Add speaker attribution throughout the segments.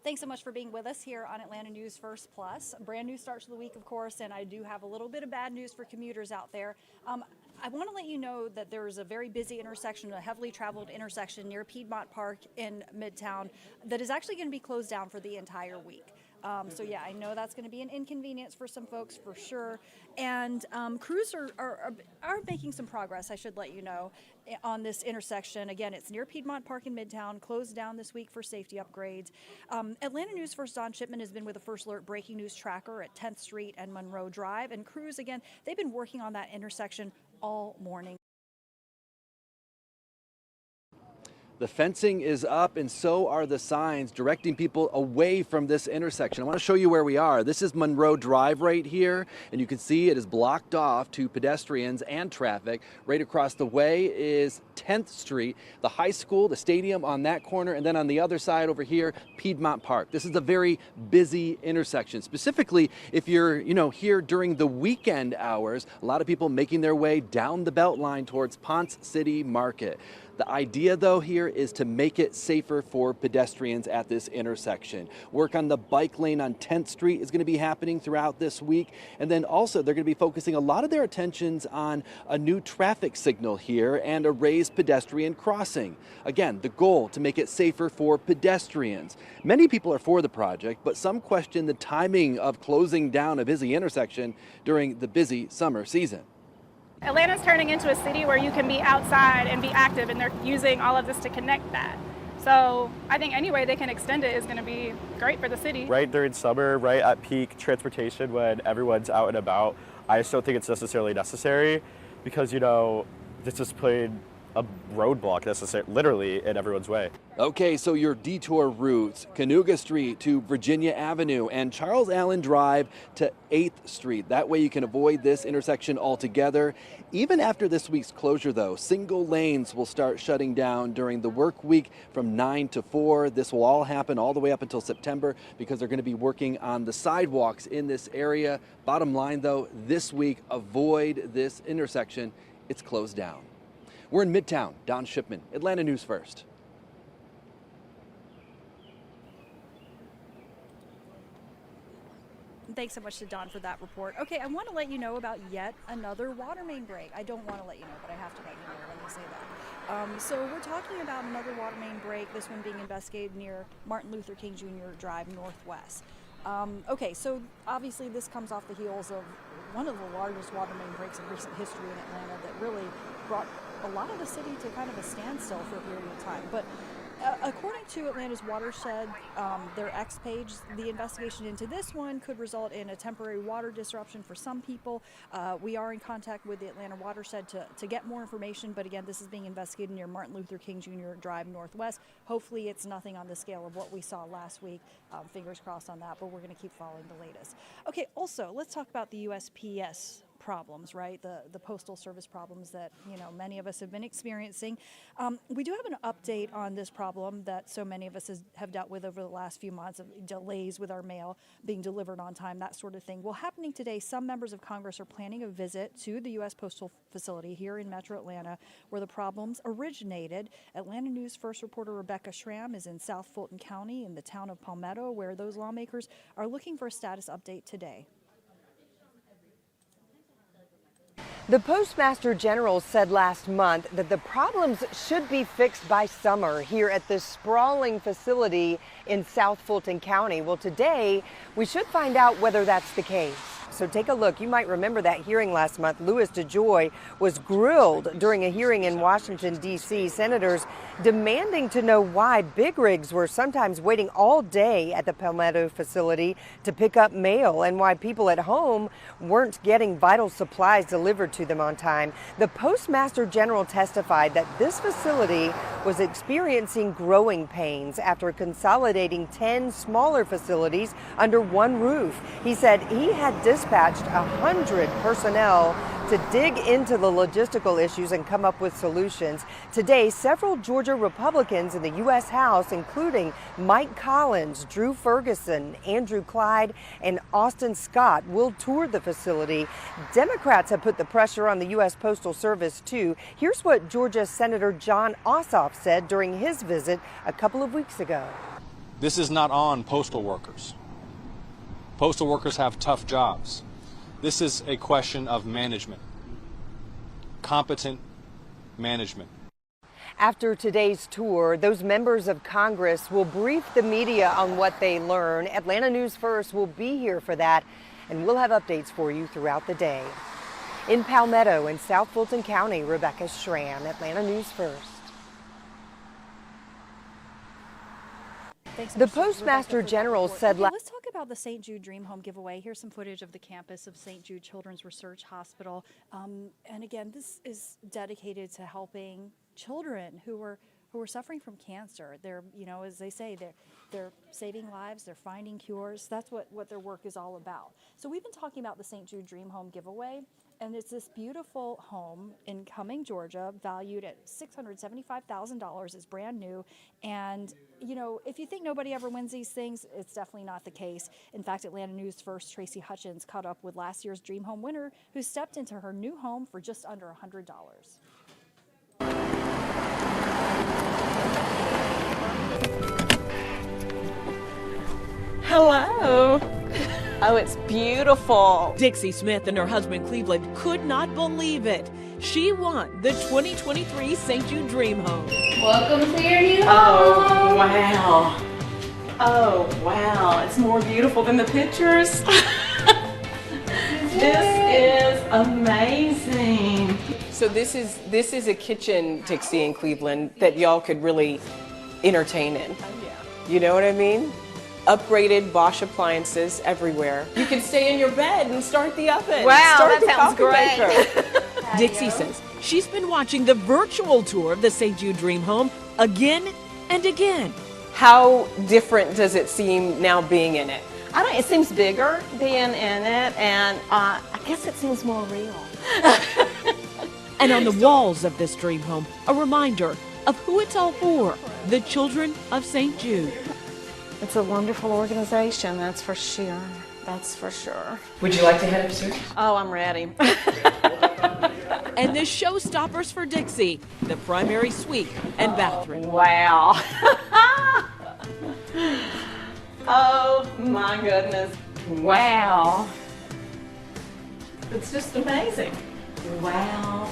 Speaker 1: Thanks so much for being with us here on Atlanta News First Plus. A brand new start to the week, of course, and I do have a little bit of bad news for commuters out there. I want to let you know that there is a very busy intersection, a heavily traveled intersection near Piedmont Park in Midtown that is actually going to be closed down for the entire week. So yeah, I know that's going to be an inconvenience for some folks for sure. And crews are making some progress, I should let you know, on this intersection. Again, it's near Piedmont Park in Midtown, closed down this week for safety upgrades. Atlanta News First Don Shipman has been with the First Alert breaking news tracker at 10th Street and Monroe Drive. And crews, again, they've been working on that intersection all morning.
Speaker 2: The fencing is up and so are the signs directing people away from this intersection. I want to show you where we are. This is Monroe Drive right here, and you can see it is blocked off to pedestrians and traffic. Right across the way is 10th Street, the high school, the stadium on that corner, and then on the other side over here, Piedmont Park. This is a very busy intersection, specifically if you're, here during the weekend hours. A lot of people making their way down the Beltline towards Ponce City Market. The idea, though, here is to make it safer for pedestrians at this intersection. Work on the bike lane on 10th Street is going to be happening throughout this week. And then also they're going to be focusing a lot of their attentions on a new traffic signal here and a raised pedestrian crossing. Again, the goal to make it safer for pedestrians. Many people are for the project, but some question the timing of closing down a busy intersection during the busy summer season.
Speaker 3: Atlanta's turning into a city where you can be outside and be active, and they're using all of this to connect that. So I think any way they can extend it is going to be great for the city.
Speaker 4: Right during summer, right at peak transportation when everyone's out and about, I just don't think it's necessarily necessary because, this is putting a roadblock literally in everyone's way.
Speaker 2: Okay, so your detour routes, Cayuga Street to Virginia Avenue and Charles Allen Drive to 8th Street. That way you can avoid this intersection altogether. Even after this week's closure, though, single lanes will start shutting down during the work week from 9 to 4. This will all happen all the way up until September because they're going to be working on the sidewalks in this area. Bottom line, though, this week, avoid this intersection. It's closed down. We're in Midtown. Don Shipman, Atlanta News First.
Speaker 1: Thanks so much to Don for that report. Okay, I want to let you know about yet another water main break. I don't want to let you know, but I have to let you know when they say that. So we're talking about another water main break, this one being investigated near Martin Luther King Jr. Drive Northwest. Okay, so obviously this comes off the heels of one of the largest water main breaks in recent history in Atlanta that really brought a lot of the city to kind of a standstill for a period of time. But according to Atlanta's Watershed, their X page, the investigation into this one could result in a temporary water disruption for some people. We are in contact with the Atlanta Watershed to get more information, but again, this is being investigated near Martin Luther King Jr. Drive Northwest. Hopefully it's nothing on the scale of what we saw last week. Fingers crossed on that, but we're going to keep following the latest. Okay, also, let's talk about the USPS problems, right? The Postal Service problems that, many of us have been experiencing. We do have an update on this problem that so many of us have dealt with over the last few months of delays with our mail being delivered on time, that sort of thing. Well, happening today, some members of Congress are planning a visit to the U.S. Postal Facility here in Metro Atlanta where the problems originated. Atlanta News First reporter Rebecca Schramm is in South Fulton County in the town of Palmetto where those lawmakers are looking for a status update today.
Speaker 5: The Postmaster General said last month that the problems should be fixed by summer here at this sprawling facility in South Fulton County. Well, today we should find out whether that's the case. So take a look. You might remember that hearing last month. Louis DeJoy was grilled during a hearing in Washington, D.C. Senators demanding to know why big rigs were sometimes waiting all day at the Palmetto facility to pick up mail and why people at home weren't getting vital supplies delivered to them on time. The Postmaster General testified that this facility was experiencing growing pains after consolidating 10 smaller facilities under one roof. He said he had dispatched 100 personnel to dig into the logistical issues and come up with solutions. Today, several Georgia Republicans in the U.S. House, including Mike Collins, Drew Ferguson, Andrew Clyde, and Austin Scott, will tour the facility. Democrats have put the pressure on the U.S. Postal Service, too. Here's what Georgia Senator John Ossoff said during his visit a couple of weeks ago.
Speaker 6: This is not on postal workers. Postal workers have tough jobs. This is a question of management, competent management.
Speaker 5: After today's tour, those members of Congress will brief the media on what they learn. Atlanta News First will be here for that, and we'll have updates for you throughout the day. In Palmetto in South Fulton County, Rebecca Schramm, Atlanta News First.
Speaker 1: Thanks so
Speaker 5: The
Speaker 1: much, Rebecca,
Speaker 5: Postmaster
Speaker 1: for that
Speaker 5: General
Speaker 1: report.
Speaker 5: said
Speaker 1: Okay, let's talk about the St. Jude Dream Home giveaway. Here's some footage of the campus of St. Jude Children's Research Hospital. And again, this is dedicated to helping children who are suffering from cancer. They're, you know, as they say, they're saving lives, they're finding cures. That's what their work is all about. So we've been talking about the St. Jude Dream Home giveaway. And it's this beautiful home in Cumming, Georgia, valued at $675,000. It's brand new. And, you know, if you think nobody ever wins these things, it's definitely not the case. In fact, Atlanta News First Tracy Hutchins caught up with last year's Dream Home winner who stepped into her new home for just under $100.
Speaker 7: Hello. Oh, it's beautiful.
Speaker 8: Dixie Smith and her husband Cleveland could not believe it. She won the 2023 St. Jude Dream Home.
Speaker 7: Welcome to your new home. Oh, wow. Oh, wow. It's more beautiful than the pictures. This is amazing. So this is a kitchen, Dixie and Cleveland, that y'all could really entertain in. You know what I mean? Upgraded Bosch appliances everywhere. You can stay in your bed and start the oven.
Speaker 9: Wow,
Speaker 7: start
Speaker 9: that sounds
Speaker 7: great.
Speaker 8: Dixie says she's been watching the virtual tour of the St. Jude Dream Home again and again.
Speaker 7: How different does it seem now being in it?
Speaker 9: It seems bigger being in it, and I guess it seems more real.
Speaker 8: And on the walls of this dream home, a reminder of who it's all for, the children of St. Jude.
Speaker 9: It's a wonderful organization, that's for sure. That's for sure.
Speaker 7: Would you like to head upstairs?
Speaker 9: Oh, I'm ready.
Speaker 8: And the showstoppers for Dixie, the primary suite and bathroom.
Speaker 9: Wow. Oh my goodness. Wow. It's just amazing. Wow.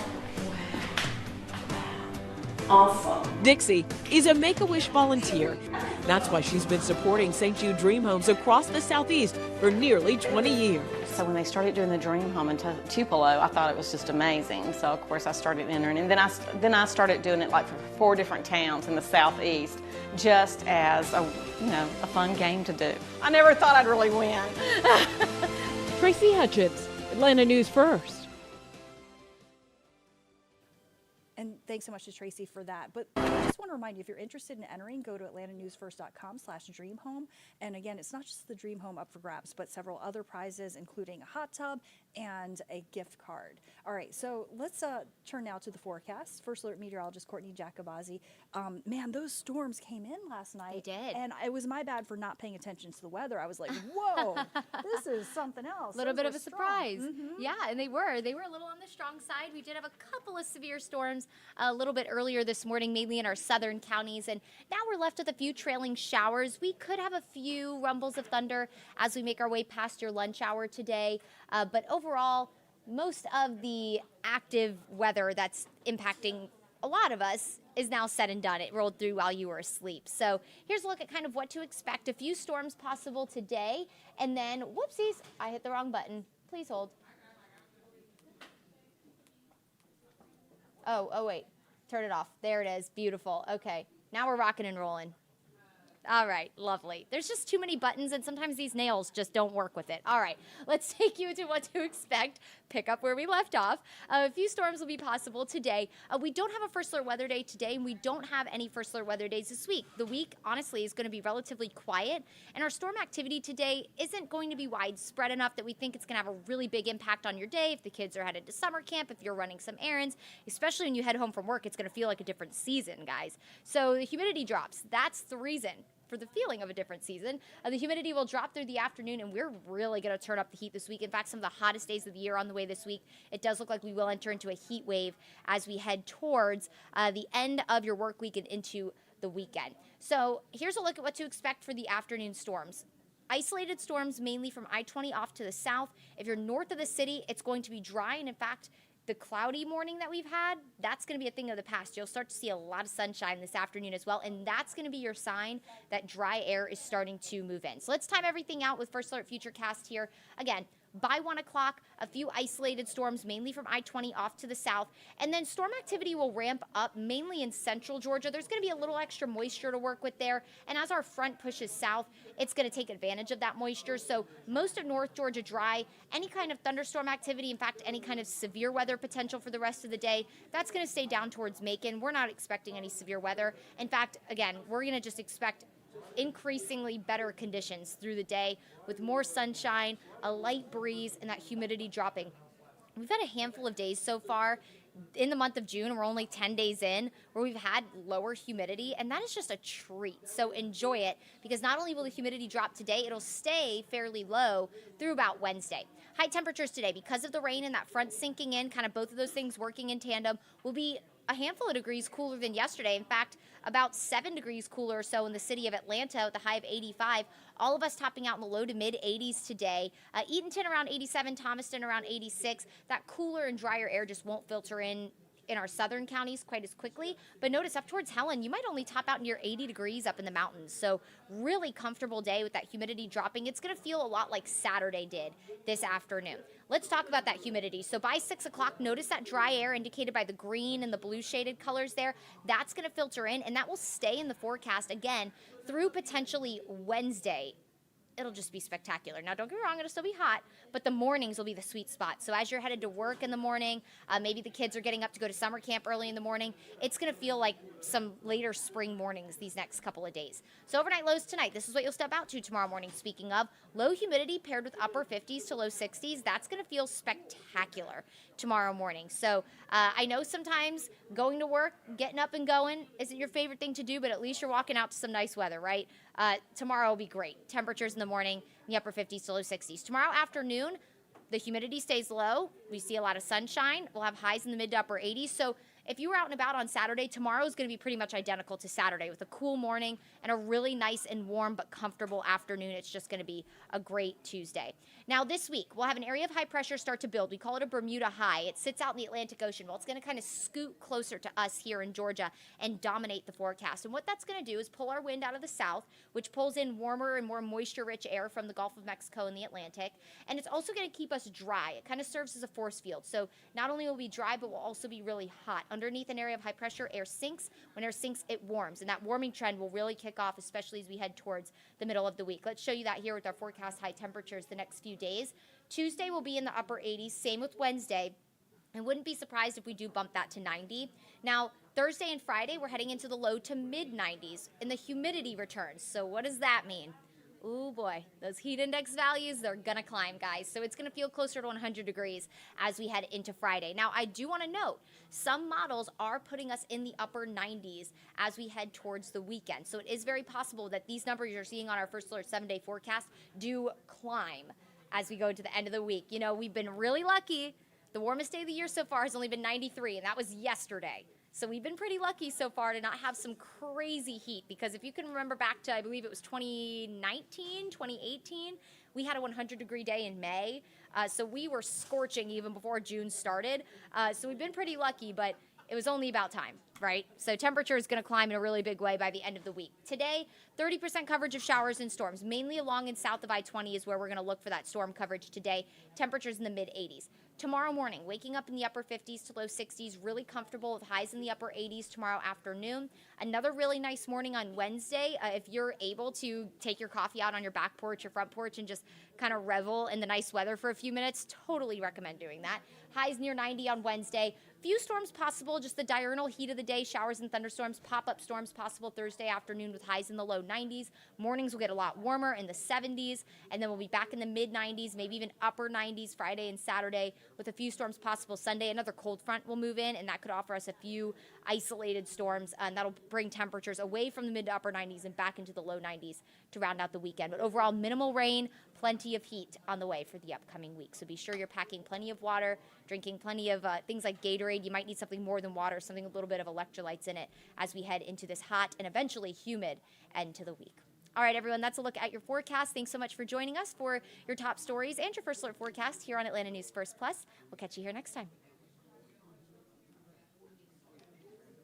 Speaker 9: Awesome.
Speaker 8: Dixie is a Make-A-Wish volunteer. That's why she's been supporting St. Jude Dream Homes across the Southeast for nearly 20 years.
Speaker 9: So when they started doing the Dream Home in Tupelo, I thought it was just amazing. So of course I started entering, and then I started doing it like for 4 different towns in the Southeast, just as a fun game to do. I never thought I'd really win.
Speaker 8: Tracy Hutchins, Atlanta News First.
Speaker 1: And thanks so much to Tracy for that. But I just want to remind you, if you're interested in entering, go to atlantanewsfirst.com/dreamhome. And again, it's not just the Dream Home up for grabs, but several other prizes, including a hot tub and a gift card. All right, so let's turn now to the forecast. First Alert meteorologist Courtney Jacobazzi. Man, those storms came in last night.
Speaker 10: They did.
Speaker 1: And it was my bad for not paying attention to the weather. I was like, whoa, this is something else.
Speaker 10: A little
Speaker 1: Those
Speaker 10: bit of
Speaker 1: were
Speaker 10: a
Speaker 1: strong.
Speaker 10: surprise.
Speaker 1: Mm-hmm.
Speaker 10: Yeah, and they were a little on the strong side. We did have a couple of severe storms a little bit earlier this morning, mainly in our southern counties, and now we're left with a few trailing showers. We could have a few rumbles of thunder as we make our way past your lunch hour today, but overall, most of the active weather that's impacting a lot of us is now said and done. It rolled through while you were asleep. So here's a look at kind of what to expect. A few storms possible today, and then, whoopsies, I hit the wrong button. Please hold. Oh, wait. Turn it off. There it is. Beautiful. Okay. Now we're rocking and rolling. All right. Lovely. There's just too many buttons, and sometimes these nails just don't work with it. All right. Let's take you to what to expect. Pick up where we left off. A few storms will be possible today. We don't have a First Alert weather day today, and we don't have any First Alert weather days this week. The week, honestly, is going to be relatively quiet, and our storm activity today isn't going to be widespread enough that we think it's going to have a really big impact on your day. If the kids are headed to summer camp, if you're running some errands, especially when you head home from work, it's going to feel like a different season, guys. So the humidity drops. That's the reason for the feeling of a different season. The humidity will drop through the afternoon, and we're really going to turn up the heat this week. In fact, some of the hottest days of the year on the way this week. It does look like we will enter into a heat wave as we head towards the end of your work week and into the weekend. So here's a look at what to expect for the afternoon storms. Isolated storms mainly from I-20 off to the south. If you're north of the city, it's going to be dry. And in fact, the cloudy morning that we've had, that's going to be a thing of the past. You'll start to see a lot of sunshine this afternoon as well. And that's going to be your sign that dry air is starting to move in. So let's time everything out with First Alert Futurecast here. Again, by 1 o'clock, a few isolated storms, mainly from I-20 off to the south. And then storm activity will ramp up mainly in central Georgia. There's going to be a little extra moisture to work with there. And as our front pushes south, it's going to take advantage of that moisture. So most of North Georgia dry. Any kind of thunderstorm activity, in fact, any kind of severe weather potential for the rest of the day, that's going to stay down towards Macon. We're not expecting any severe weather. In fact, again, we're going to just expect increasingly better conditions through the day with more sunshine, a light breeze, and that humidity dropping. We've had a handful of days so far in the month of June, we're only 10 days in, where we've had lower humidity, and that is just a treat. So enjoy it, because not only will the humidity drop today, it'll stay fairly low through about Wednesday. High temperatures today, because of the rain and that front sinking in, kind of both of those things working in tandem, will be a handful of degrees cooler than yesterday. In fact, about 7 degrees cooler or so in the city of Atlanta with a high of 85. All of us topping out in the low to mid 80s today. Eatonton around 87, Thomaston around 86. That cooler and drier air just won't filter in our southern counties quite as quickly. But notice up towards Helen, you might only top out near 80 degrees up in the mountains. So really comfortable day with that humidity dropping. It's going to feel a lot like Saturday did this afternoon. Let's talk about that humidity. So by 6 o'clock, notice that dry air indicated by the green and the blue shaded colors there. That's going to filter in, and that will stay in the forecast again through potentially Wednesday. It'll just be spectacular. Now, don't get me wrong, it'll still be hot, but the mornings will be the sweet spot. So as you're headed to work in the morning, maybe the kids are getting up to go to summer camp early in the morning, it's going to feel like some later spring mornings these next couple of days. So overnight lows tonight, this is what you'll step out to tomorrow morning. Speaking of, low humidity paired with upper 50s to low 60s, that's going to feel spectacular tomorrow morning. So I know sometimes going to work, getting up and going isn't your favorite thing to do, but at least you're walking out to some nice weather, right? Tomorrow will be great. Temperatures in the morning, in the upper 50s to low 60s. Tomorrow afternoon, the humidity stays low. We see a lot of sunshine. We'll have highs in the mid to upper 80s. So if you were out and about on Saturday, tomorrow is going to be pretty much identical to Saturday with a cool morning and a really nice and warm but comfortable afternoon. It's just going to be a great Tuesday. Now this week, we'll have an area of high pressure start to build. We call it a Bermuda high. It sits out in the Atlantic Ocean. Well, it's going to kind of scoot closer to us here in Georgia and dominate the forecast. And what that's going to do is pull our wind out of the south, which pulls in warmer and more moisture-rich air from the Gulf of Mexico and the Atlantic. And it's also going to keep us dry. It kind of serves as a force field. So not only will we be dry, but we'll also be really hot. Underneath an area of high pressure, air sinks. When air sinks, it warms. And that warming trend will really kick off, especially as we head towards the middle of the week. Let's show you that here with our forecast high temperatures the next few days. Tuesday will be in the upper 80s, same with Wednesday. I wouldn't be surprised if we do bump that to 90. Now, Thursday and Friday, we're heading into the low to mid 90s, and the humidity returns. So what does that mean? Oh boy, those heat index values, they're gonna climb, guys. So it's gonna feel closer to 100 degrees as we head into Friday. Now, I do wanna note, some models are putting us in the upper 90s as we head towards the weekend. So it is very possible that these numbers you're seeing on our First Alert 7-day forecast do climb as we go to the end of the week. You know, we've been really lucky. The warmest day of the year so far has only been 93, and that was yesterday. So we've been pretty lucky so far to not have some crazy heat, because if you can remember back to, I believe it was 2019, 2018, we had a 100-degree day in May. So we were scorching even before June started. So we've been pretty lucky, but it was only about time, right? So temperature is going to climb in a really big way by the end of the week. Today, 30% coverage of showers and storms, mainly along and south of I-20 is where we're going to look for that storm coverage today. Temperatures in the mid-80s. Tomorrow morning, waking up in the upper 50s to low 60s, really comfortable with highs in the upper 80s tomorrow afternoon. Another really nice morning on Wednesday. If you're able to take your coffee out on your back porch, your front porch, and just kind of revel in the nice weather for a few minutes, totally recommend doing that. Highs near 90 on Wednesday. Few storms possible, just the diurnal heat of the day, showers and thunderstorms, pop-up storms possible Thursday afternoon with highs in the low 90s. Mornings will get a lot warmer in the 70s, and then we'll be back in the mid-90s, maybe even upper 90s Friday and Saturday with a few storms possible Sunday. Another cold front will move in, and that could offer us a few isolated storms, and that'll bring temperatures away from the mid to upper 90s and back into the low 90s to round out the weekend. But overall, minimal rain, plenty of heat on the way for the upcoming week. So be sure you're packing plenty of water, drinking plenty of things like Gatorade. You might need something more than water, something with a little bit of electrolytes in it as we head into this hot and eventually humid end to the week. All right, everyone, that's a look at your forecast. Thanks so much for joining us for your top stories and your First Alert forecast here on Atlanta News First Plus. We'll catch you here next time.